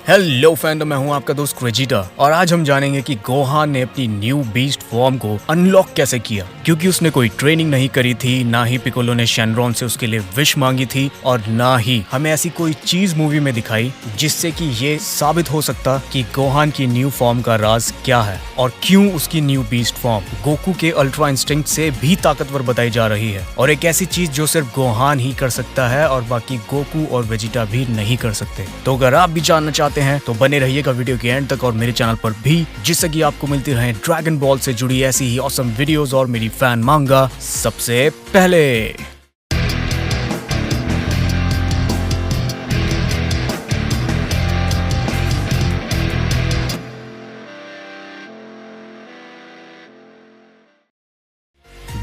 Hello fandom, मैं हूं आपका दोस्त वेजिटा और आज हम जानेंगे कि गोहान ने अपनी न्यू बीस्ट फॉर्म को अनलॉक कैसे किया। क्योंकि उसने कोई ट्रेनिंग नहीं करी थी, ना ही पिकोलो ने शेनरॉन से उसके लिए विश मांगी थी और ना ही हमें ऐसी कोई चीज मूवी में दिखाई जिससे कि ये साबित हो सकता कि गोहान की न्यू फॉर्म का राज क्या है और क्यों उसकी न्यू बीस्ट फॉर्म गोकू के अल्ट्रा इंस्टिंक्ट से भी ताकतवर बताई जा रही है और एक ऐसी चीज जो सिर्फ गोहान ही कर सकता है और बाकी गोकू और वेजिटा भी नहीं कर सकते। तो अगर आप भी जानना चाहते हैं तो बने रहिएगा वीडियो के एंड तक और मेरे चैनल पर भी, जिससे कि आपको मिलती रहे ड्रैगन बॉल से जुड़ी ऐसी ही ऑसम वीडियोस और मेरी फैन मांगा सबसे पहले।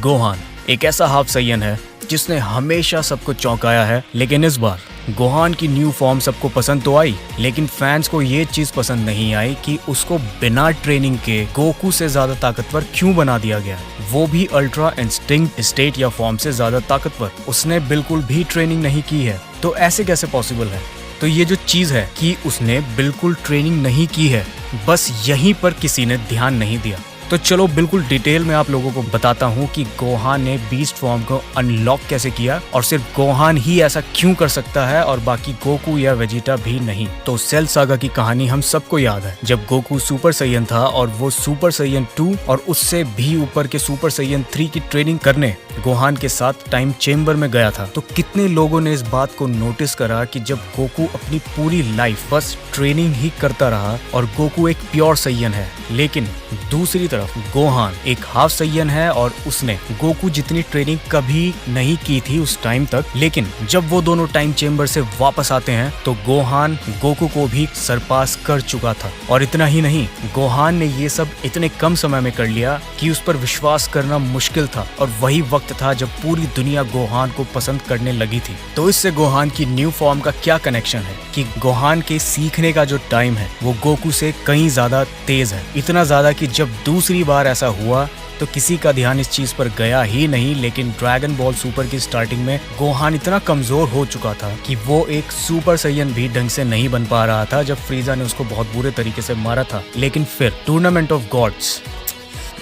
गोहान एक ऐसा हाफ सैयन है जिसने हमेशा सबको चौंकाया है, लेकिन इस बार गोहान की न्यू फॉर्म सबको पसंद तो आई, लेकिन फैंस को ये चीज पसंद नहीं आई कि उसको बिना ट्रेनिंग के गोकू से ज्यादा ताकतवर क्यों बना दिया गया, वो भी अल्ट्रा इंस्टिंक्ट स्टेट या फॉर्म से ज्यादा ताकतवर। उसने बिल्कुल भी ट्रेनिंग नहीं की है, तो ऐसे कैसे पॉसिबल है? तो ये जो चीज है कि उसने बिल्कुल ट्रेनिंग नहीं की है, बस यहीं पर किसी ने ध्यान नहीं दिया। तो चलो बिल्कुल डिटेल में आप लोगों को बताता हूँ कि गोहान ने बीस्ट फॉर्म को अनलॉक कैसे किया और सिर्फ गोहान ही ऐसा क्यों कर सकता है और बाकी गोकू या वेजिटा भी नहीं। तो सेल सागा की कहानी हम सबको याद है, जब गोकू सुपर सैयन था और वो सुपर सैयन 2 और उससे भी ऊपर के सुपर सैयन 3 की ट्रेनिंग करने गोहान के साथ टाइम चेम्बर में गया था। तो कितने लोगों ने इस बात को नोटिस करा कि जब गोकू अपनी पूरी लाइफ बस ट्रेनिंग ही करता रहा और गोकू एक प्योर सैयन है, लेकिन दूसरी तरफ गोहान एक हाफ सैयन है और उसने गोकू जितनी ट्रेनिंग कभी नहीं की थी उस टाइम तक। लेकिन जब वो दोनों टाइम चेम्बर से वापस आते हैं तो गोहान गोकू को भी सरपास कर चुका था। और इतना ही नहीं, गोहान ने ये सब इतने कम समय में कर लिया कि उस पर विश्वास करना मुश्किल था और वही वक्त था जब पूरी दुनिया गोहान को पसंद करने लगी थी। तो इससे गोहान की न्यू फॉर्म का क्या कनेक्शन है कि गोहान के सीखने का जो टाइम है वो गोकू से कहीं ज्यादा तेज है। इतना ज्यादा कि जब दूसरी बार ऐसा हुआ तो किसी का ध्यान इस चीज पर गया ही नहीं, लेकिन ड्रैगन बॉल सुपर की स्टार्टिंग में गोहान इतना कमजोर हो चुका था कि वो एक सुपर सैयन भी ढंग से नहीं बन पा रहा था जब फ्रीजा ने उसको बहुत बुरे तरीके से मारा था। लेकिन फिर टूर्नामेंट ऑफ गॉड्स,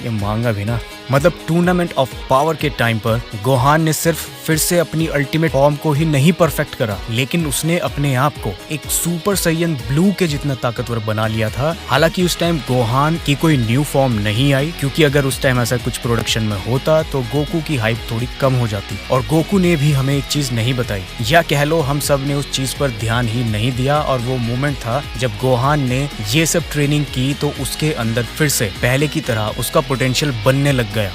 ये मांगा भी ना, मतलब टूर्नामेंट ऑफ पावर के टाइम पर गोहान ने सिर्फ फिर से अपनी अल्टीमेट फॉर्म को ही नहीं परफेक्ट करा, लेकिन उसने अपने आप को एक सुपर सैयन ब्लू के जितना ताकतवर बना लिया था। हालांकि उस टाइम गोहान की कोई न्यू फॉर्म नहीं आई, क्योंकि अगर उस टाइम ऐसा कुछ प्रोडक्शन में होता तो गोकू की हाइप थोड़ी कम हो जाती। और गोकू ने भी हमें एक चीज नहीं बताई, या कह लो हम सब ने उस चीज पर ध्यान ही नहीं दिया। और वो मोमेंट था जब गोहान ने ये सब ट्रेनिंग की तो उसके अंदर फिर से पहले की तरह उसका पोटेंशियल बनने लग गया।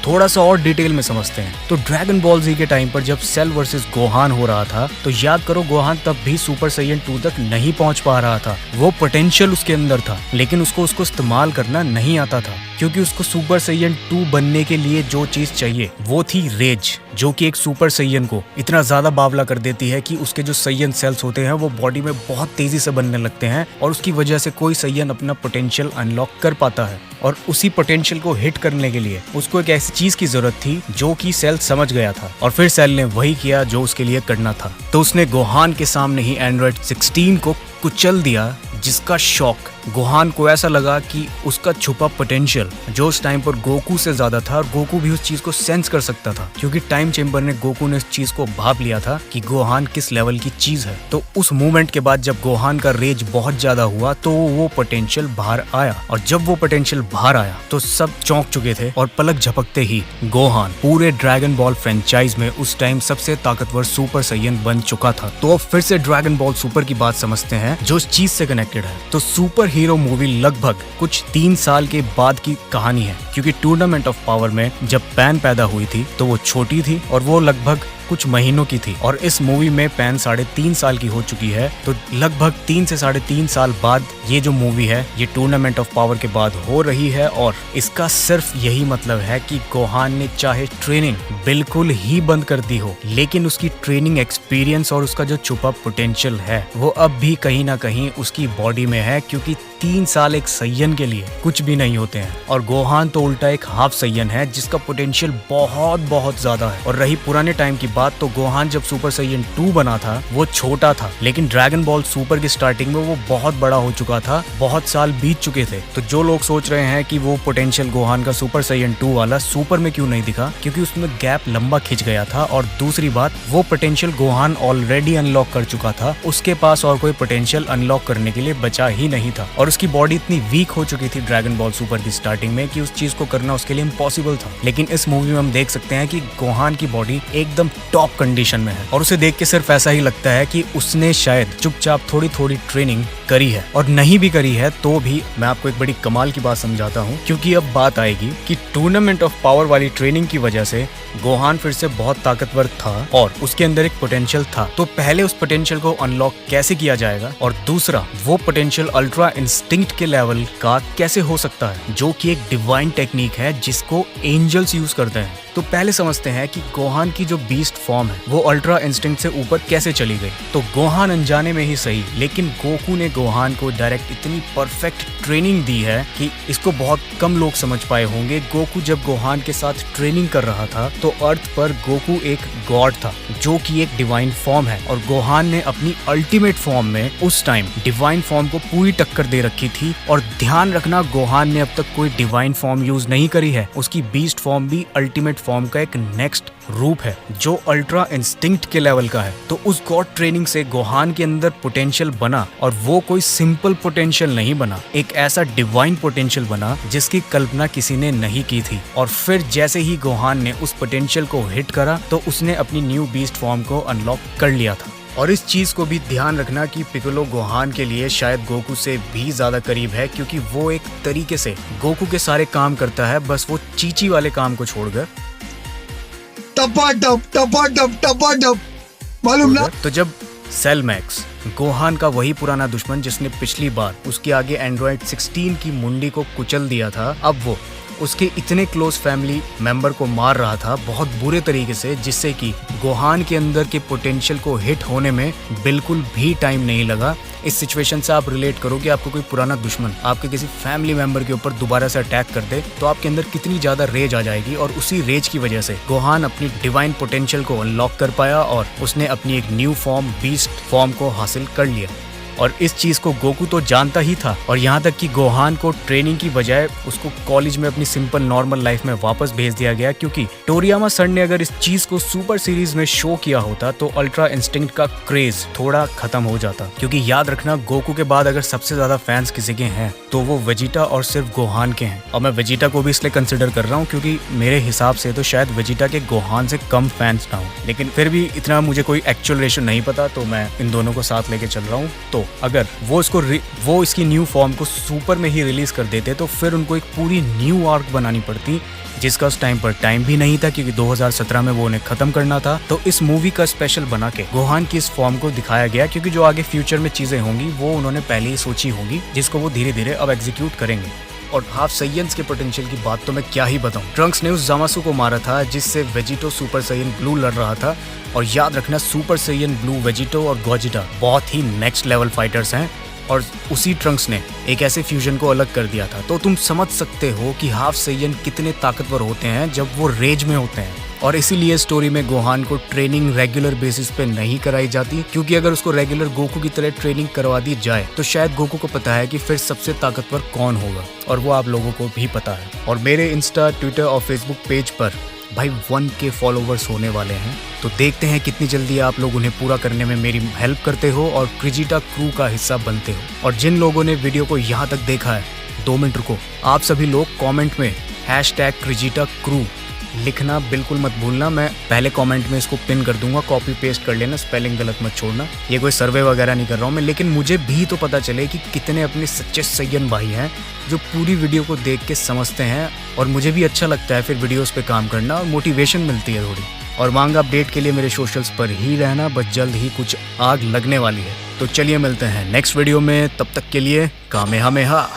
थोड़ा सा और डिटेल में समझते हैं। तो ड्रैगन बॉल जी के टाइम पर जब सेल वर्सेस गोहान हो रहा था तो याद करो गोहान तब भी सुपर सैयन 2 तक नहीं पहुंच पा रहा था। वो पोटेंशियल उसके अंदर था, लेकिन उसको इस्तेमाल करना नहीं आता था, क्योंकि उसको सुपर सैयन 2 बनने के लिए जो चीज चाहिए वो थी रेज, जो कि एक सुपर सैयन को इतना ज्यादा बावला कर देती है कि उसके जो सैयन सेल्स होते हैं वो बॉडी में बहुत तेजी से बनने लगते हैं और उसकी वजह से कोई सैयन अपना पोटेंशियल अनलॉक कर पाता है। और उसी पोटेंशियल को हिट करने के लिए उसको एक ऐसी चीज की जरूरत थी जो कि सेल समझ गया था, और फिर सेल ने वही किया जो उसके लिए करना था। तो उसने गोहान के सामने ही एंड्रॉइड 16 को कुचल दिया, जिसका शॉक गोहान को ऐसा लगा कि उसका छुपा पोटेंशियल जो उस टाइम पर गोकू से ज्यादा था और गोकू भी उस चीज को सेंस कर सकता था, क्योंकि टाइम चेम्बर ने गोकू ने उस चीज को भाप लिया था कि गोहान किस लेवल की चीज है। तो उस मूवमेंट के बाद जब गोहान का रेज बहुत ज्यादा हुआ तो वो पोटेंशियल बाहर आया, और जब वो पोटेंशियल बाहर आया तो सब चौंक चुके थे और पलक झपकते ही गोहान पूरे ड्रैगन बॉल फ्रेंचाइज में उस टाइम सबसे ताकतवर सुपर सैयन बन चुका था। तो अब फिर से ड्रैगन बॉल सुपर की बात समझते हैं जो इस चीज से कनेक्टेड है। तो सुपर हीरो मूवी लगभग कुछ 3 साल के बाद की कहानी है, क्योंकि टूर्नामेंट ऑफ पावर में जब पैन पैदा हुई थी तो वो छोटी थी और वो लगभग कुछ महीनों की थी, और इस मूवी में पैन 3.5 साल की हो चुकी है। तो लगभग 3 से 3.5 साल बाद ये जो मूवी है ये टूर्नामेंट ऑफ पावर के बाद हो रही है, और इसका सिर्फ यही मतलब है कि गोहान ने चाहे ट्रेनिंग बिल्कुल ही बंद कर दी हो, लेकिन उसकी ट्रेनिंग एक्सपीरियंस और उसका जो छुपा पोटेंशियल है वो अब भी कहीं ना कहीं उसकी बॉडी में है, क्योंकि 3 साल एक सैयन के लिए कुछ भी नहीं होते हैं। और गोहान तो उल्टा एक हाफ सैयन है जिसका पोटेंशियल बहुत बहुत ज्यादा है। और रही पुराने टाइम की बात, तो गोहान जब सुपर सैयन 2 बना था वो छोटा था, लेकिन ड्रैगन बॉल सुपर की स्टार्टिंग में वो बहुत बड़ा हो चुका था, बहुत साल बीत चुके थे। तो जो लोग सोच रहे हैं कि वो पोटेंशियल गोहान का सुपर सैयन 2 वाला सुपर में क्यों नहीं दिखा, क्योंकि उसमें गैप लंबा खिंच गया था। और दूसरी बात, वो पोटेंशियल गोहान ऑलरेडी अनलॉक कर चुका था, उसके पास और कोई पोटेंशियल अनलॉक करने के लिए बचा ही नहीं था। और उसकी बॉडी इतनी वीक हो चुकी थी ड्रैगन बॉल सुपर की स्टार्टिंग में कि उस चीज को करना उसके लिए इम्पॉसिबल था। लेकिन इस मूवी में हम देख सकते हैं कि गोहान की बॉडी एकदम टॉप कंडीशन में है, और उसे देख के सिर्फ ऐसा ही लगता है कि उसने शायद चुपचाप थोड़ी थोड़ी ट्रेनिंग करी है, और नहीं भी करी है तो भी मैं आपको एक बड़ी कमाल की बात समझाता हूँ। क्योंकि अब बात आएगी कि टूर्नामेंट ऑफ पावर वाली ट्रेनिंग की वजह से गोहान फिर से बहुत ताकतवर था और उसके अंदर एक पोटेंशियल था। तो पहले उस पोटेंशियल को अनलॉक कैसे किया जाएगा, और दूसरा वो पोटेंशियल अल्ट्रा इंस्टिंक्ट के लेवल का कैसे हो सकता है, जो कि एक डिवाइन टेक्निक है जिसको एंजल्स यूज करते हैं। तो पहले समझते हैं कि गोहान की जो बीस्ट फॉर्म है वो अल्ट्रा इंस्टिंक्ट से ऊपर कैसे चली गई। तो गोहान अनजाने में ही सही, लेकिन गोकू ने गोहान को डायरेक्ट इतनी परफेक्ट ट्रेनिंग दी है कि इसको बहुत कम लोग समझ पाए होंगे। गोकू जब गोहान के साथ ट्रेनिंग कर रहा था तो अर्थ पर गोकू एक गॉड था जो कि एक डिवाइन फॉर्म है, और गोहान ने अपनी अल्टीमेट फॉर्म में उस टाइम डिवाइन फॉर्म को पूरी टक्कर दे रखी थी। और ध्यान रखना, गोहान ने अब तक कोई डिवाइन फॉर्म यूज नहीं करी है, उसकी बीस्ट फॉर्म भी अल्टीमेट फॉर्म का एक नेक्स्ट रूप है जो अल्ट्रा इंस्टिंक्ट के लेवल का है। तो उस गॉड ट्रेनिंग से गोहान के अंदर पोटेंशियल बना, और वो कोई सिंपल पोटेंशियल नहीं बना, एक ऐसा डिवाइन पोटेंशियल बना जिसकी कल्पना किसी ने नहीं की थी। और फिर जैसे ही गोहान ने उस पोटेंशियल को हिट करा तो उसने अपनी न्यू बीस्ट फॉर्म को अनलॉक कर लिया था। और इस चीज को भी ध्यान रखना कि पिकोलो गोहान के लिए शायद गोकू से भी ज्यादा करीब है, क्योंकि वो एक तरीके से गोकू के सारे काम करता है, बस वो चीची वाले काम को छोड़कर टपाटप मालूम ना। तो जब सेल मैक्स, गोहान का वही पुराना दुश्मन जिसने पिछली बार उसके आगे एंड्रॉइड 16 की मुंडी को कुचल दिया था, अब वो उसके इतने क्लोज फैमिली मेंबर को मार रहा था बहुत बुरे तरीके से, जिससे कि गोहान के अंदर के पोटेंशियल को हिट होने में बिल्कुल भी टाइम नहीं लगा। इस सिचुएशन से आप रिलेट करो कि आपको कोई पुराना दुश्मन आपके किसी फैमिली मेंबर के ऊपर दोबारा से अटैक कर दे तो आपके अंदर कितनी ज्यादा रेज आ जाएगी। और उसी रेज की वजह से गोहान अपनी डिवाइन पोटेंशियल को अनलॉक कर पाया और उसने अपनी एक न्यू फॉर्म बीस्ट फॉर्म को हासिल कर लिया। और इस चीज को गोकू तो जानता ही था, और यहाँ तक कि गोहान को ट्रेनिंग की बजाय उसको कॉलेज में अपनी सिंपल नॉर्मल लाइफ में वापस भेज दिया गया, क्योंकि टोरियामा सर ने अगर इस चीज को सुपर सीरीज में शो किया होता तो अल्ट्रा इंस्टिंक्ट का क्रेज थोड़ा खत्म हो जाता। क्योंकि याद रखना, गोकू के बाद अगर सबसे ज्यादा फैंस किसी के हैं तो वो वेजिटा और सिर्फ गोहान के हैं। और मैं वेजिटा को भी इसलिए कंसिडर कर रहा हूँ क्योंकि मेरे हिसाब से तो शायद वेजिटा के गोहान से कम फैंस ना हो, लेकिन फिर भी इतना मुझे कोई एक्चुअल रेशियो नहीं पता, तो मैं इन दोनों को साथ लेके चल रहा हूँ। तो अगर वो इसकी न्यू फॉर्म को सुपर में ही रिलीज कर देते तो फिर उनको एक पूरी न्यू आर्क बनानी पड़ती, जिसका उस टाइम पर टाइम भी नहीं था, क्योंकि 2017 में वो उन्हें खत्म करना था। तो इस मूवी का स्पेशल बना के गोहान की इस फॉर्म को दिखाया गया, क्योंकि जो आगे फ्यूचर में चीजें होंगी वो उन्होंने पहले ही सोची होंगी, जिसको वो धीरे धीरे अब एग्जीक्यूट करेंगे। और हाफ सैयन्स के पोटेंशियल की बात तो मैं क्या ही बताऊं। ट्रंक्स ने उस जामासु को मारा था जिससे वेजिटो सुपर सैयन ब्लू लड़ रहा था, और याद रखना सुपर सैयन ब्लू वेजिटो और गोजिटा बहुत ही नेक्स्ट लेवल फाइटर्स हैं, और उसी ट्रंक्स ने एक ऐसे फ्यूजन को अलग कर दिया था। तो तुम समझ सकते हो कि हाफ सैयन कितने ताकतवर होते हैं जब वो रेज में होते हैं। और इसीलिए स्टोरी में गोहान को ट्रेनिंग रेगुलर बेसिस पे नहीं कराई जाती, क्योंकि अगर उसको रेगुलर गोकू की तरह ट्रेनिंग करवा दी जाए तो शायद गोकू को पता है कि फिर सबसे ताकतवर कौन होगा, और वो आप लोगों को भी पता है। और मेरे इंस्टा, ट्विटर और फेसबुक पेज पर भाई 1K फॉलोवर्स होने वाले हैं, तो देखते हैं कितनी जल्दी आप लोग उन्हें पूरा करने में मेरी हेल्प करते हो और क्रिजिटा क्रू का हिस्सा बनते हो। और जिन लोगों ने वीडियो को यहाँ तक देखा है, 2 मिनट रुको, आप सभी लोग कमेंट में #क्रिजिटा क्रू लिखना बिल्कुल मत भूलना। मैं पहले कमेंट में इसको पिन कर दूंगा, कॉपी पेस्ट कर लेना, स्पेलिंग गलत मत छोड़ना। ये कोई सर्वे वगैरह नहीं कर रहा हूँ मैं, लेकिन मुझे भी तो पता चले कि कितने अपने सच्चे सैयन भाई हैं जो पूरी वीडियो को देख के समझते हैं, और मुझे भी अच्छा लगता है फिर वीडियोस पे काम करना, और मोटिवेशन मिलती है थोड़ी। और मांग अपडेट के लिए मेरे सोशल्स पर ही रहना, बस जल्द ही कुछ आग लगने वाली है। तो चलिए मिलते हैं नेक्स्ट वीडियो में, तब तक के लिए कामेहामेहा।